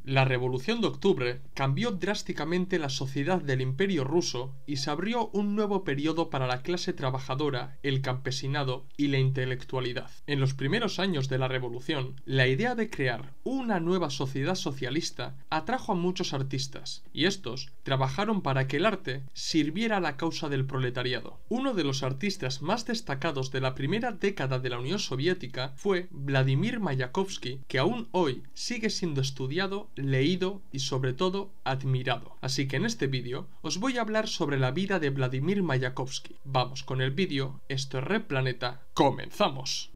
La Revolución de Octubre cambió drásticamente la sociedad del Imperio ruso y se abrió un nuevo periodo para la clase trabajadora, el campesinado y la intelectualidad. En los primeros años de la Revolución, la idea de crear una nueva sociedad socialista atrajo a muchos artistas, y estos trabajaron para que el arte sirviera a la causa del proletariado. Uno de los artistas más destacados de la primera década de la Unión Soviética fue Vladimir Mayakovsky, que aún hoy sigue siendo estudiado, leído y sobre todo admirado. Así que en este vídeo os voy a hablar sobre la vida de Vladimir Mayakovsky. Vamos con el vídeo, esto es Red Planeta, ¡comenzamos!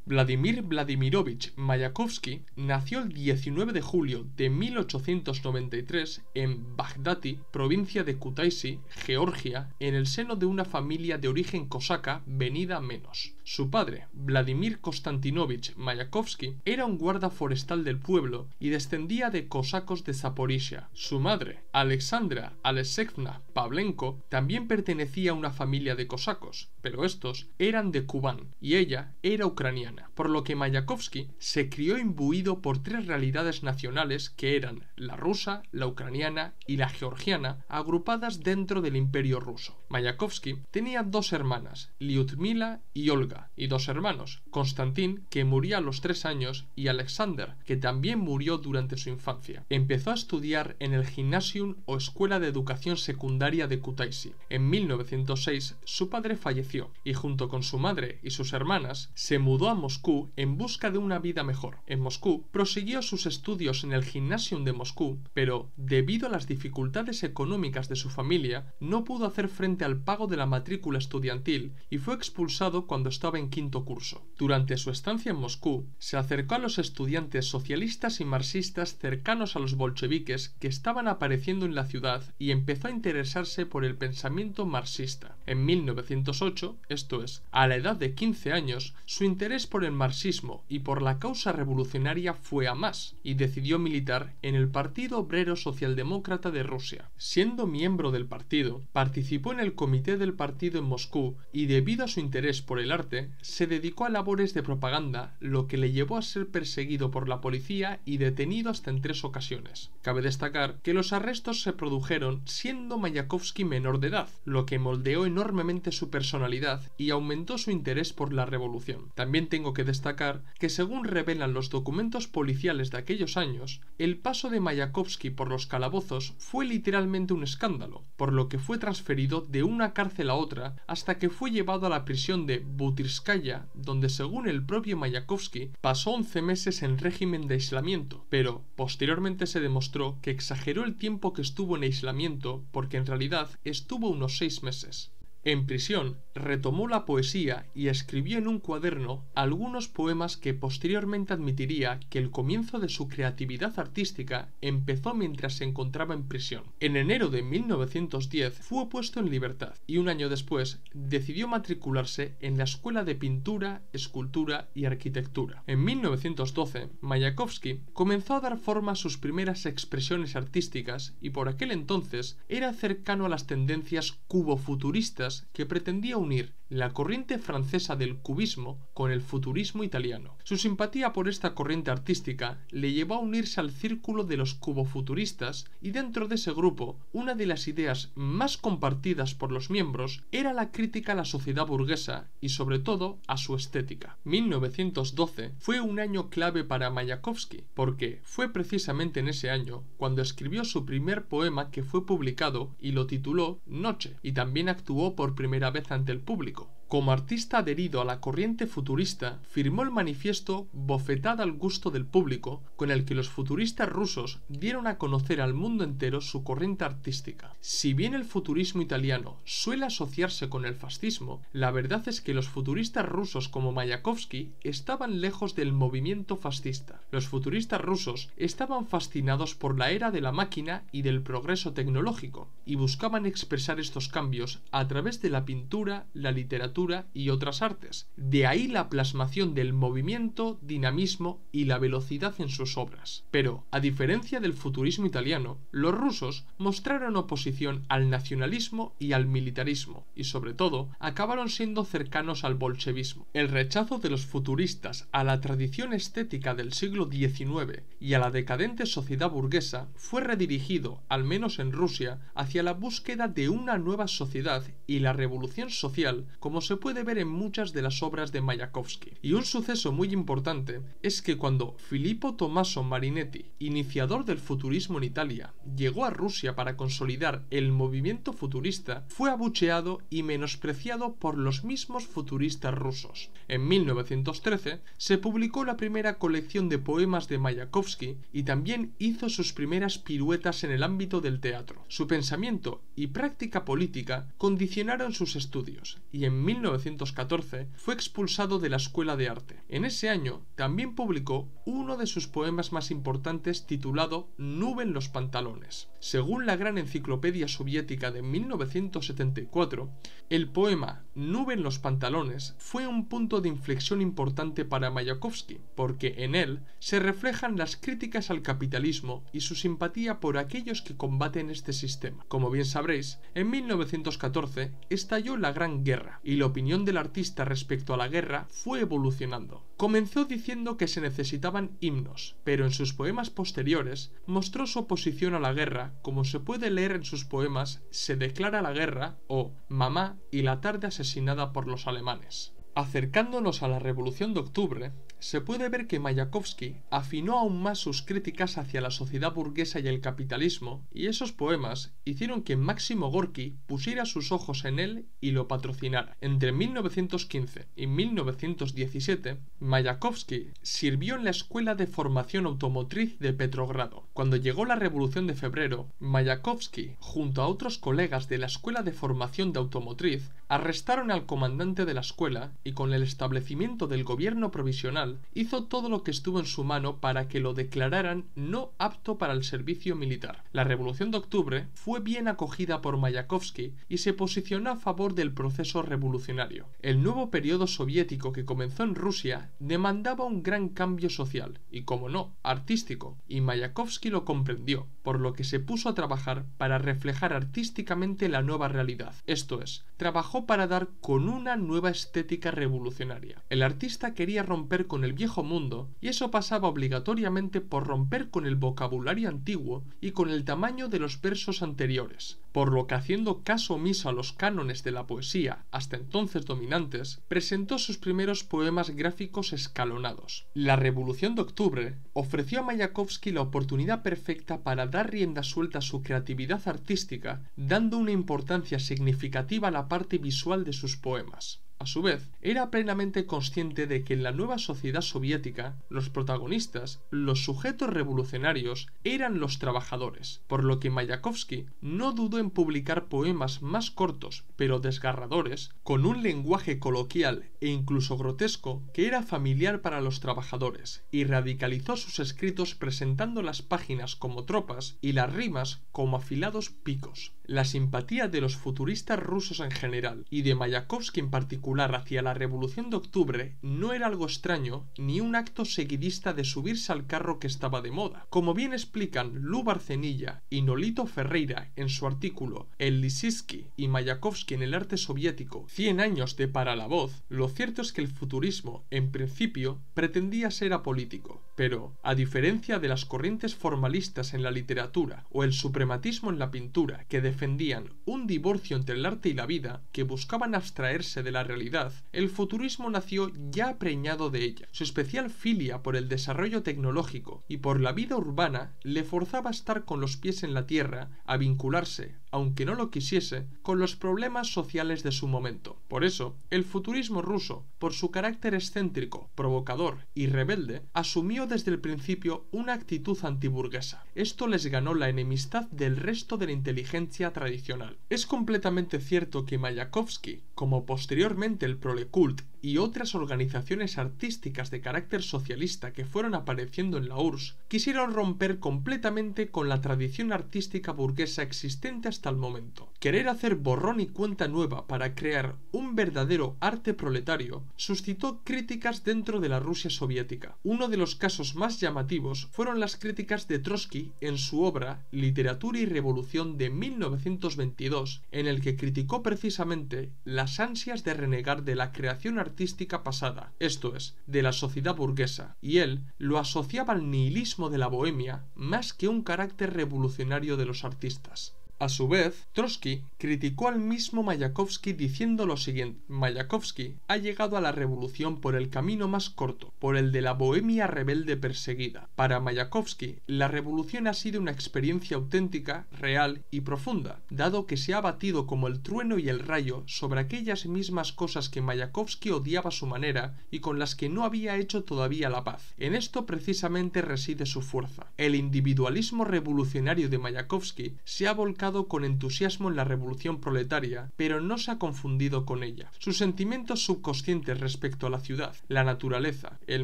Vladimir Vladimirovich Mayakovsky nació el 19 de julio de 1893 en Bagdati, provincia de Kutaisi, Georgia, en el seno de una familia de origen cosaca venida a menos. Su padre, Vladimir Konstantinovich Mayakovsky, era un guarda forestal del pueblo y descendía de cosacos de Zaporizhia. Su madre, Alexandra Alexeyevna Pavlenko, también pertenecía a una familia de cosacos, pero estos eran de Kubán y ella era ucraniana, por lo que Mayakovsky se crió imbuido por tres realidades nacionales que eran la rusa, la ucraniana y la georgiana, agrupadas dentro del Imperio ruso. Mayakovsky tenía dos hermanas, Lyudmila y Olga, y dos hermanos, Konstantin, que murió a los 3 años, y Alexander, que también murió durante su infancia. Empezó a estudiar en el Gymnasium o Escuela de Educación Secundaria de Kutaisi. En 1906 su padre falleció y junto con su madre y sus hermanas se mudó a Moscú en busca de una vida mejor. En Moscú prosiguió sus estudios en el Gymnasium de Moscú, pero debido a las dificultades económicas de su familia no pudo hacer frente al pago de la matrícula estudiantil y fue expulsado cuando estaba en quinto curso. Durante su estancia en Moscú se acercó a los estudiantes socialistas y marxistas cercanos a los bolcheviques que estaban apareciendo en la ciudad y empezó a interesarse por el pensamiento marxista. En 1908, esto es, a la edad de 15 años, su interés por el marxismo y por la causa revolucionaria fue a más y decidió militar en el Partido Obrero Socialdemócrata de Rusia. Siendo miembro del partido, participó en el comité del partido en Moscú y debido a su interés por el arte, se dedicó a labores de propaganda, lo que le llevó a ser perseguido por la policía y detenido hasta en 3 ocasiones. Cabe destacar que los arrestos se produjeron siendo Mayakovsky menor de edad, lo que moldeó enormemente su personalidad y aumentó su interés por la revolución. También tengo que destacar que según revelan los documentos policiales de aquellos años, el paso de Mayakovsky por los calabozos fue literalmente un escándalo, por lo que fue transferido de una cárcel a otra hasta que fue llevado a la prisión de Butyrskaya, donde según el propio Mayakovsky pasó 11 meses en régimen de aislamiento, pero posteriormente se demostró que exageró el tiempo que estuvo en aislamiento porque en realidad estuvo unos 6 meses. En prisión, retomó la poesía y escribió en un cuaderno algunos poemas que posteriormente admitiría que el comienzo de su creatividad artística empezó mientras se encontraba en prisión. En enero de 1910 fue puesto en libertad y un año después decidió matricularse en la Escuela de Pintura, Escultura y Arquitectura. En 1912, Mayakovsky comenzó a dar forma a sus primeras expresiones artísticas y por aquel entonces era cercano a las tendencias cubofuturistas que pretendía unir la corriente francesa del cubismo con el futurismo italiano. Su simpatía por esta corriente artística le llevó a unirse al círculo de los cubofuturistas y dentro de ese grupo, una de las ideas más compartidas por los miembros era la crítica a la sociedad burguesa y sobre todo a su estética. 1912 fue un año clave para Mayakovsky porque fue precisamente en ese año cuando escribió su primer poema que fue publicado y lo tituló Noche, y también actuó por primera vez ante el público. Como artista adherido a la corriente futurista, firmó el manifiesto Bofetada al gusto del público, con el que los futuristas rusos dieron a conocer al mundo entero su corriente artística. Si bien el futurismo italiano suele asociarse con el fascismo, la verdad es que los futuristas rusos como Mayakovsky estaban lejos del movimiento fascista. Los futuristas rusos estaban fascinados por la era de la máquina y del progreso tecnológico, y buscaban expresar estos cambios a través de la pintura, la literatura literatura y otras artes. De ahí la plasmación del movimiento, dinamismo y la velocidad en sus obras. Pero, a diferencia del futurismo italiano, los rusos mostraron oposición al nacionalismo y al militarismo, y sobre todo, acabaron siendo cercanos al bolchevismo. El rechazo de los futuristas a la tradición estética del siglo XIX y a la decadente sociedad burguesa fue redirigido, al menos en Rusia, hacia la búsqueda de una nueva sociedad y la revolución social, como se puede ver en muchas de las obras de Mayakovsky. Y un suceso muy importante es que cuando Filippo Tommaso Marinetti, iniciador del futurismo en Italia, llegó a Rusia para consolidar el movimiento futurista, fue abucheado y menospreciado por los mismos futuristas rusos. En 1913 se publicó la primera colección de poemas de Mayakovsky y también hizo sus primeras piruetas en el ámbito del teatro. Su pensamiento y práctica política condicionaron sus estudios y en 1914 fue expulsado de la Escuela de Arte. En ese año también publicó uno de sus poemas más importantes titulado Nube en los pantalones. Según la gran enciclopedia soviética de 1974, el poema Nube en los pantalones fue un punto de inflexión importante para Mayakovsky, porque en él se reflejan las críticas al capitalismo y su simpatía por aquellos que combaten este sistema. Como bien sabréis, en 1914 estalló la Gran Guerra y la opinión del artista respecto a la guerra fue evolucionando. Comenzó diciendo que se necesitaban himnos, pero en sus poemas posteriores mostró su oposición a la guerra, como se puede leer en sus poemas Se declara la guerra o Mamá y la tarde asesinada por los alemanes. Acercándonos a la Revolución de Octubre, se puede ver que Mayakovsky afinó aún más sus críticas hacia la sociedad burguesa y el capitalismo, y esos poemas hicieron que Máximo Gorki pusiera sus ojos en él y lo patrocinara. Entre 1915 y 1917, Mayakovsky sirvió en la Escuela de Formación Automotriz de Petrogrado. Cuando llegó la Revolución de Febrero, Mayakovsky, junto a otros colegas de la Escuela de Formación de Automotriz, arrestaron al comandante de la escuela y con el establecimiento del gobierno provisional hizo todo lo que estuvo en su mano para que lo declararan no apto para el servicio militar. La Revolución de Octubre fue bien acogida por Mayakovsky y se posicionó a favor del proceso revolucionario. El nuevo periodo soviético que comenzó en Rusia demandaba un gran cambio social y, como no, artístico, y Mayakovsky lo comprendió, por lo que se puso a trabajar para reflejar artísticamente la nueva realidad. Esto es, trabajó para dar con una nueva estética revolucionaria. El artista quería romper con el viejo mundo y eso pasaba obligatoriamente por romper con el vocabulario antiguo y con el tamaño de los versos anteriores, por lo que, haciendo caso omiso a los cánones de la poesía hasta entonces dominantes, presentó sus primeros poemas gráficos escalonados. La Revolución de Octubre ofreció a Mayakovsky la oportunidad perfecta para dar rienda suelta a su creatividad artística, dando una importancia significativa a la parte visual de sus poemas. A su vez, era plenamente consciente de que en la nueva sociedad soviética, los protagonistas, los sujetos revolucionarios, eran los trabajadores, por lo que Mayakovsky no dudó en publicar poemas más cortos, pero desgarradores, con un lenguaje coloquial e incluso grotesco que era familiar para los trabajadores, y radicalizó sus escritos presentando las páginas como tropas y las rimas como afilados picos. La simpatía de los futuristas rusos en general y de Mayakovsky en particular hacia la Revolución de Octubre no era algo extraño ni un acto seguidista de subirse al carro que estaba de moda. Como bien explican Lu Barcenilla y Nolito Ferreira en su artículo El Lissinsky y Mayakovsky en el arte soviético, 100 años de para la voz, lo cierto es que el futurismo, en principio, pretendía ser apolítico, pero, a diferencia de las corrientes formalistas en la literatura o el suprematismo en la pintura que defendían un divorcio entre el arte y la vida, que buscaban abstraerse de la realidad, el futurismo nació ya preñado de ella. Su especial filia por el desarrollo tecnológico y por la vida urbana le forzaba a estar con los pies en la tierra, a vincularse, aunque no lo quisiese, con los problemas sociales de su momento. Por eso, el futurismo ruso, por su carácter excéntrico, provocador y rebelde, asumió desde el principio una actitud antiburguesa. Esto les ganó la enemistad del resto de la inteligencia tradicional. Es completamente cierto que Mayakovsky, como posteriormente el Prolecult y otras organizaciones artísticas de carácter socialista que fueron apareciendo en la URSS, quisieron romper completamente con la tradición artística burguesa existente hasta hasta el momento. Querer hacer borrón y cuenta nueva para crear un verdadero arte proletario suscitó críticas dentro de la Rusia soviética. Uno de los casos más llamativos fueron las críticas de Trotsky en su obra Literatura y Revolución de 1922, en el que criticó precisamente las ansias de renegar de la creación artística pasada, esto es, de la sociedad burguesa, y él lo asociaba al nihilismo de la bohemia más que un carácter revolucionario de los artistas. A su vez, Trotsky criticó al mismo Mayakovsky diciendo lo siguiente: Mayakovsky ha llegado a la revolución por el camino más corto, por el de la bohemia rebelde perseguida. Para Mayakovsky, la revolución ha sido una experiencia auténtica, real y profunda, dado que se ha batido como el trueno y el rayo sobre aquellas mismas cosas que Mayakovsky odiaba a su manera y con las que no había hecho todavía la paz. En esto precisamente reside su fuerza. El individualismo revolucionario de Mayakovsky se ha volcado con entusiasmo en la revolución proletaria, pero no se ha confundido con ella. Sus sentimientos subconscientes respecto a la ciudad, la naturaleza, el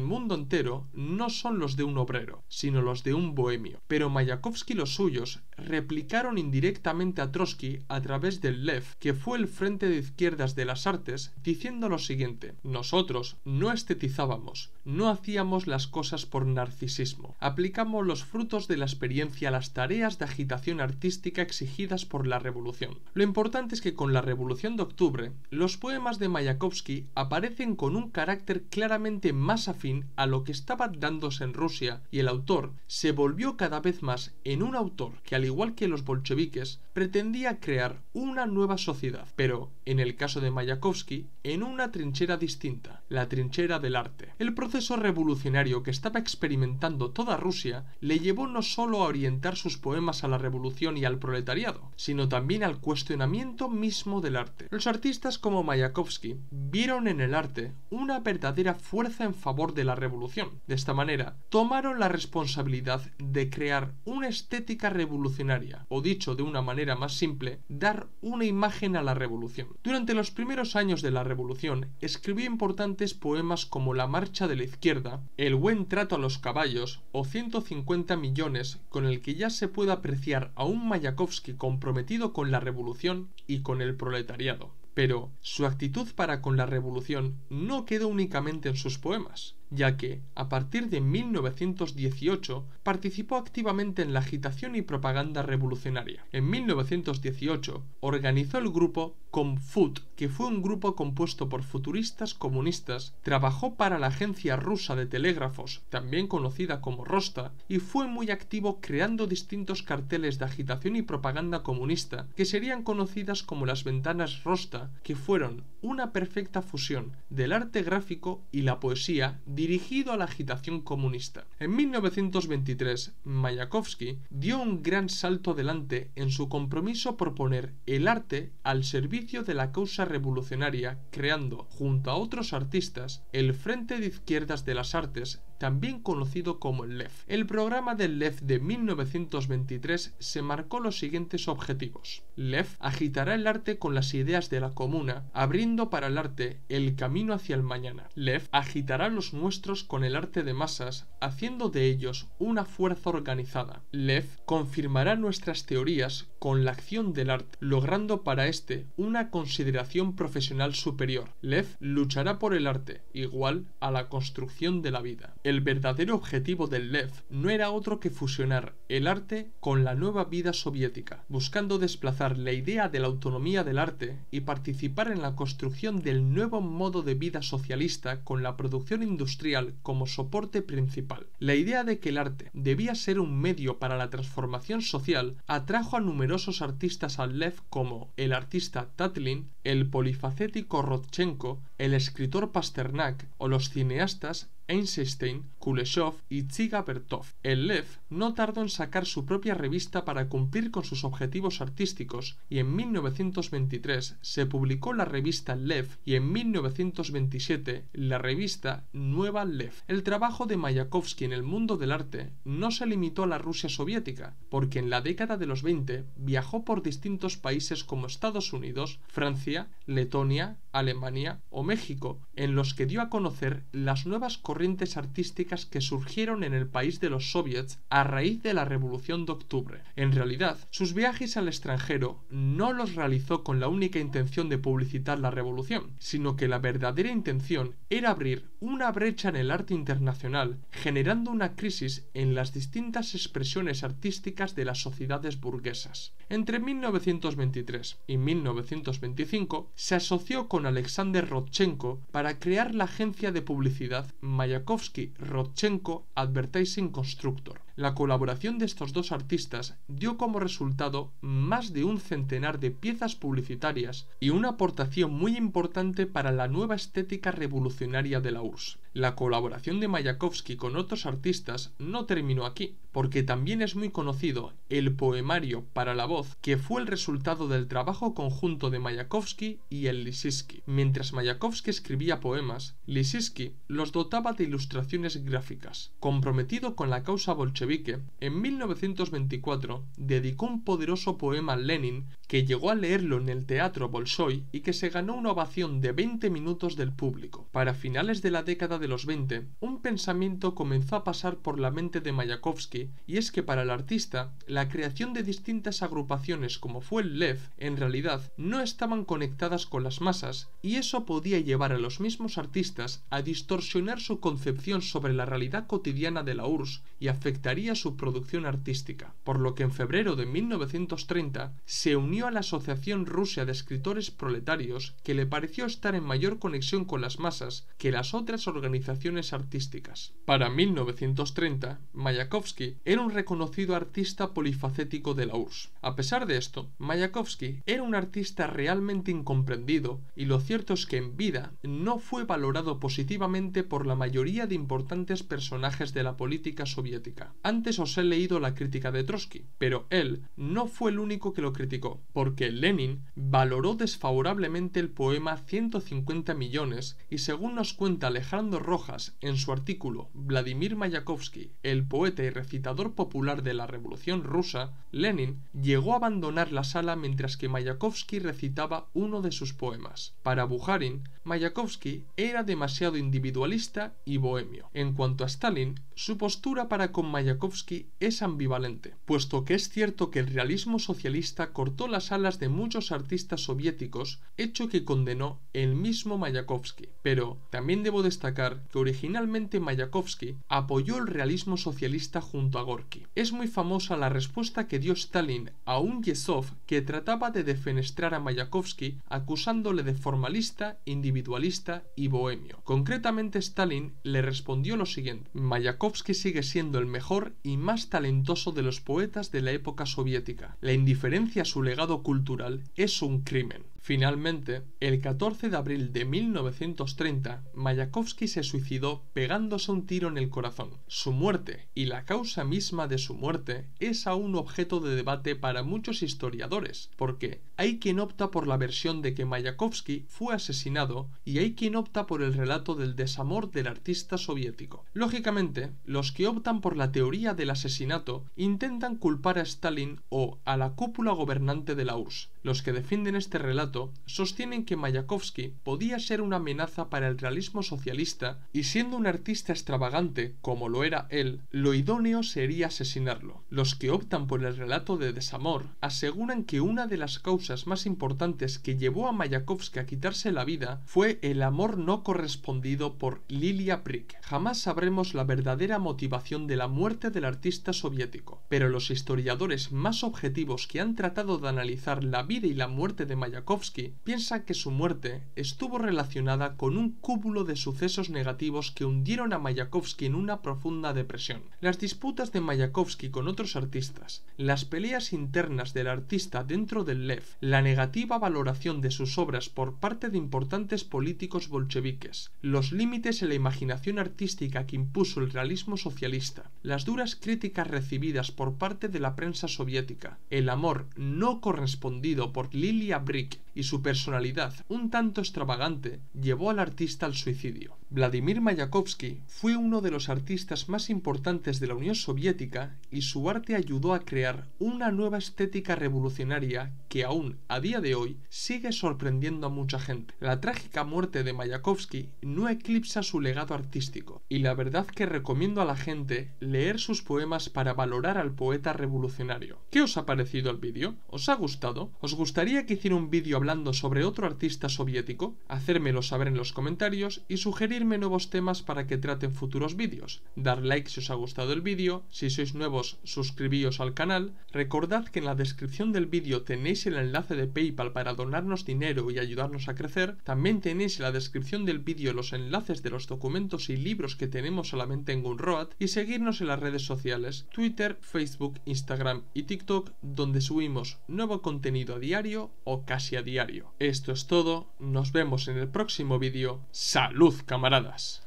mundo entero, no son los de un obrero, sino los de un bohemio. Pero Mayakovsky y los suyos replicaron indirectamente a Trotsky a través del Lev, que fue el frente de izquierdas de las artes, diciendo lo siguiente: nosotros no estetizábamos, no hacíamos las cosas por narcisismo, aplicamos los frutos de la experiencia a las tareas de agitación artística exigidas por la revolución. Lo importante es que con la Revolución de Octubre, los poemas de Mayakovsky aparecen con un carácter claramente más afín a lo que estaba dándose en Rusia, y el autor se volvió cada vez más en un autor que, al igual que los bolcheviques, pretendía crear una nueva sociedad, pero, en el caso de Mayakovsky, en una trinchera distinta, la trinchera del arte. El proceso revolucionario que estaba experimentando toda Rusia le llevó no solo a orientar sus poemas a la revolución y al proletariado, sino también al cuestionamiento mismo del arte. Los artistas como Mayakovsky vieron en el arte una verdadera fuerza en favor de la revolución. De esta manera, tomaron la responsabilidad de crear una estética revolucionaria, o dicho de una manera más simple, dar una imagen a la revolución. Durante los primeros años de la revolución, escribió importantes poemas como La marcha de la izquierda, El buen trato a los caballos o 150 millones, con el que ya se puede apreciar a un Mayakovsky comprometido con la revolución y con el proletariado. Pero su actitud para con la revolución no quedó únicamente en sus poemas, ya que, a partir de 1918, participó activamente en la agitación y propaganda revolucionaria. En 1918, organizó el grupo Komfut, que fue un grupo compuesto por futuristas comunistas, trabajó para la agencia rusa de telégrafos, también conocida como Rosta, y fue muy activo creando distintos carteles de agitación y propaganda comunista, que serían conocidas como las ventanas Rosta, que fueron una perfecta fusión del arte gráfico y la poesía dirigido a la agitación comunista. En 1923, Mayakovsky dio un gran salto adelante en su compromiso por poner el arte al servicio de la causa revolucionaria, creando, junto a otros artistas, el Frente de Izquierdas de las Artes, también conocido como el Lev. El programa del Lev de 1923 se marcó los siguientes objetivos. Lev agitará el arte con las ideas de la comuna, abriendo para el arte el camino hacia el mañana. Lev agitará los nuestros con el arte de masas, haciendo de ellos una fuerza organizada. Lev confirmará nuestras teorías con la acción del arte, logrando para este una consideración profesional superior. Lev luchará por el arte, igual a la construcción de la vida. El verdadero objetivo del Lev no era otro que fusionar el arte con la nueva vida soviética, buscando desplazar la idea de la autonomía del arte y participar en la construcción del nuevo modo de vida socialista con la producción industrial como soporte principal. La idea de que el arte debía ser un medio para la transformación social atrajo a numerosos artistas al Lev, como el artista Tatlin, el polifacético Rodchenko, el escritor Pasternak o los cineastas Eisenstein, Kuleshov y Tsiga Bertov. El Lev no tardó en sacar su propia revista para cumplir con sus objetivos artísticos, y en 1923 se publicó la revista Lev y en 1927 la revista Nueva Lev. El trabajo de Mayakovsky en el mundo del arte no se limitó a la Rusia soviética, porque en la década de los 20 viajó por distintos países como Estados Unidos, Francia, Letonia, Alemania o México, en los que dio a conocer las nuevas corrientes artísticas artísticas que surgieron en el país de los soviets a raíz de la Revolución de Octubre. En realidad, sus viajes al extranjero no los realizó con la única intención de publicitar la revolución, sino que la verdadera intención era abrir una brecha en el arte internacional, generando una crisis en las distintas expresiones artísticas de las sociedades burguesas. Entre 1923 y 1925 se asoció con Alexander Rodchenko para crear la agencia de publicidad Mayakovsky-Rodchenko Advertising Constructor. La colaboración de estos dos artistas dio como resultado más de un centenar de piezas publicitarias y una aportación muy importante para la nueva estética revolucionaria de la URSS. La colaboración de Mayakovsky con otros artistas no terminó aquí, porque también es muy conocido el poemario para la voz, que fue el resultado del trabajo conjunto de Mayakovsky y el Lissitzky. Mientras Mayakovsky escribía poemas, Lissitzky los dotaba de ilustraciones gráficas. Comprometido con la causa bolchevique, en 1924 dedicó un poderoso poema a Lenin que llegó a leerlo en el Teatro Bolshoi y que se ganó una ovación de 20 minutos del público. Para finales de la década de los 20, un pensamiento comenzó a pasar por la mente de Mayakovsky, y es que para el artista, la creación de distintas agrupaciones como fue el Lev, en realidad no estaban conectadas con las masas, y eso podía llevar a los mismos artistas a distorsionar su concepción sobre la realidad cotidiana de la URSS y afectaría su producción artística. Por lo que en febrero de 1930 se unió a la Asociación Rusa de Escritores Proletarios, que le pareció estar en mayor conexión con las masas que las otras organizaciones artísticas. Para 1930, Mayakovsky era un reconocido artista polifacético de la URSS. A pesar de esto, Mayakovsky era un artista realmente incomprendido, y lo cierto es que en vida no fue valorado positivamente por la mayoría de importantes personajes de la política soviética. Antes os he leído la crítica de Trotsky, pero él no fue el único que lo criticó, porque Lenin valoró desfavorablemente el poema 150 millones y, según nos cuenta Alejandro Rojas en su artículo Vladimir Mayakovsky, el poeta y recitador popular de la Revolución Rusa, Lenin llegó a abandonar la sala mientras que Mayakovsky recitaba uno de sus poemas. Para Bukharin, Mayakovsky era demasiado individualista y bohemio. En cuanto a Stalin, su postura para con Mayakovsky es ambivalente, puesto que es cierto que el realismo socialista cortó las alas de muchos artistas soviéticos, hecho que condenó el mismo Mayakovsky. Pero también debo destacar que originalmente Mayakovsky apoyó el realismo socialista junto a Gorky. Es muy famosa la respuesta que dio Stalin a un Yezhov que trataba de defenestrar a Mayakovsky acusándole de formalista, individualista y bohemio. Concretamente, Stalin le respondió lo siguiente: Mayakovsky sigue siendo el mejor y más talentoso de los poetas de la época soviética. La indiferencia a su legado cultural es un crimen. Finalmente, el 14 de abril de 1930, Mayakovsky se suicidó pegándose un tiro en el corazón. Su muerte y la causa misma de su muerte es aún objeto de debate para muchos historiadores, porque hay quien opta por la versión de que Mayakovsky fue asesinado y hay quien opta por el relato del desamor del artista soviético. Lógicamente, los que optan por la teoría del asesinato intentan culpar a Stalin o a la cúpula gobernante de la URSS. Los que defienden este relato sostienen que Mayakovsky podía ser una amenaza para el realismo socialista y, siendo un artista extravagante como lo era él, lo idóneo sería asesinarlo. Los que optan por el relato de desamor aseguran que una de las causas más importantes que llevó a Mayakovsky a quitarse la vida fue el amor no correspondido por Lilia Brick. Jamás sabremos la verdadera motivación de la muerte del artista soviético, pero los historiadores más objetivos que han tratado de analizar la vida y la muerte de Mayakovsky piensan que su muerte estuvo relacionada con un cúmulo de sucesos negativos que hundieron a Mayakovsky en una profunda depresión. Las disputas de Mayakovsky con otros artistas, las peleas internas del artista dentro del Lev, la negativa valoración de sus obras por parte de importantes políticos bolcheviques, los límites en la imaginación artística que impuso el realismo socialista, las duras críticas recibidas por parte de la prensa soviética, el amor no correspondido por Lilia Brick y su personalidad un tanto extravagante llevó al artista al suicidio. Vladimir Mayakovsky fue uno de los artistas más importantes de la Unión Soviética y su arte ayudó a crear una nueva estética revolucionaria que aún a día de hoy sigue sorprendiendo a mucha gente. La trágica muerte de Mayakovsky no eclipsa su legado artístico y la verdad que recomiendo a la gente leer sus poemas para valorar al poeta revolucionario. ¿Qué os ha parecido el vídeo? ¿Os ha gustado? ¿Os gustaría que hiciera un vídeo hablando sobre otro artista soviético? Hacérmelo saber en los comentarios y sugerirme nuevos temas para que trate en futuros vídeos. Dar like si os ha gustado el vídeo, si sois nuevos suscribíos al canal, recordad que en la descripción del vídeo tenéis el enlace de PayPal para donarnos dinero y ayudarnos a crecer, también tenéis en la descripción del vídeo los enlaces de los documentos y libros que tenemos solamente en Gumroad y seguirnos en las redes sociales Twitter, Facebook, Instagram y TikTok, donde subimos nuevo contenido a diario o casi a diario. Esto es todo, nos vemos en el próximo vídeo. ¡Salud, camaradas!